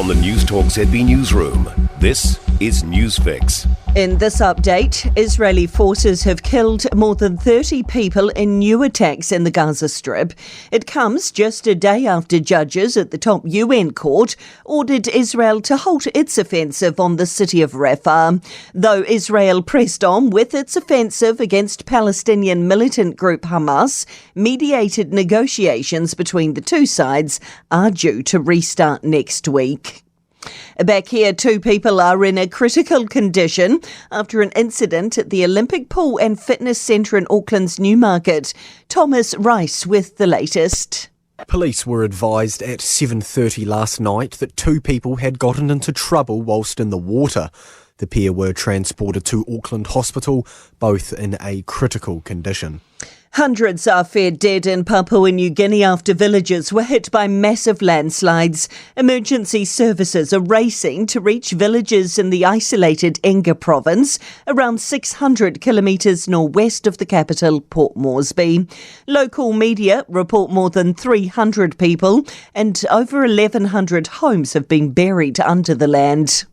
From the Newstalk ZB newsroom, this is Newsfix. In this update, Israeli forces have killed more than 30 people in new attacks in the Gaza Strip. It comes just a day after judges at the top UN court ordered Israel to halt its offensive on the city of Rafah. Though Israel pressed on with its offensive against Palestinian militant group Hamas, mediated negotiations between the two sides are due to restart next week. Back here, 2 people are in a critical condition after an incident at the Olympic Pool and Fitness Centre in Auckland's Newmarket. Thomas Rice with the latest. Police were advised at 7:30 last night that 2 people had gotten into trouble whilst in the water. The pair were transported to Auckland Hospital, both in a critical condition. Hundreds are feared dead in Papua New Guinea after villages were hit by massive landslides. Emergency services are racing to reach villages in the isolated Enga province, around 600 kilometres northwest of the capital, Port Moresby. Local media report more than 300 people and over 1,100 homes have been buried under the land.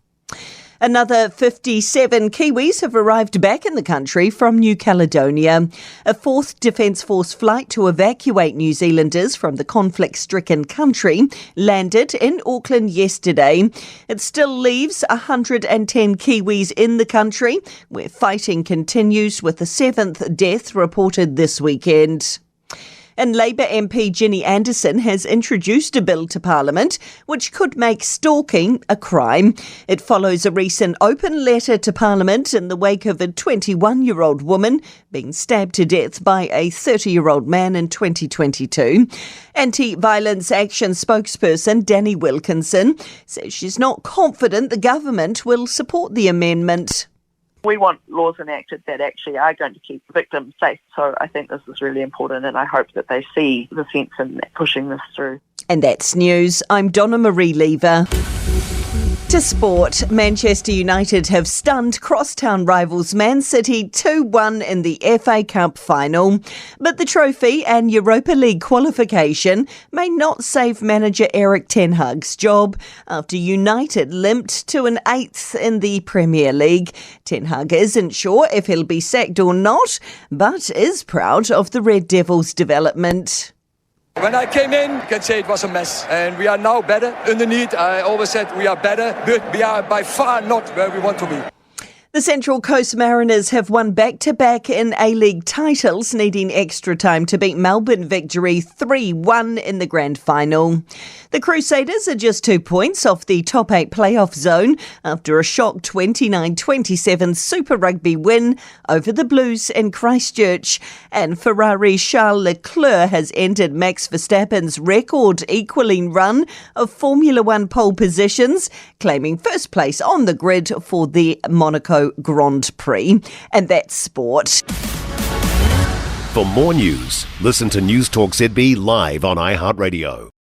Another 57 Kiwis have arrived back in the country from New Caledonia. A 4th Defence Force flight to evacuate New Zealanders from the conflict-stricken country landed in Auckland yesterday. It still leaves 110 Kiwis in the country, where fighting continues with the 7th death reported this weekend. And Labour MP Ginny Anderson has introduced a bill to Parliament which could make stalking a crime. It follows a recent open letter to Parliament in the wake of a 21-year-old woman being stabbed to death by a 30-year-old man in 2022. Anti-Violence Action spokesperson Danny Wilkinson says she's not confident the government will support the amendment. We want laws enacted that actually are going to keep victims safe. So I think this is really important and I hope that they see the sense in pushing this through. And that's news. I'm Donna Marie Lever. To sport, Manchester United have stunned crosstown rivals Man City 2-1 in the FA Cup final. But the trophy and Europa League qualification may not save manager Erik ten Hag's job after United limped to an 8th in the Premier League. Ten Hag isn't sure if he'll be sacked or not, but is proud of the Red Devils' development. When I came in, you can say it was a mess. And we are now better. Underneath, I always said we are better, but we are by far not where we want to be. The Central Coast Mariners have won back-to-back in A-League titles, needing extra time to beat Melbourne victory 3-1 in the grand final. The Crusaders are just 2 points off the top 8 playoff zone after a shock 29-27 Super Rugby win over the Blues in Christchurch. And Ferrari's Charles Leclerc has ended Max Verstappen's record equalling run of Formula One pole positions, claiming first place on the grid for the Monaco Grand Prix. And that's sport. For more news, listen to Newstalk ZB live on iHeartRadio.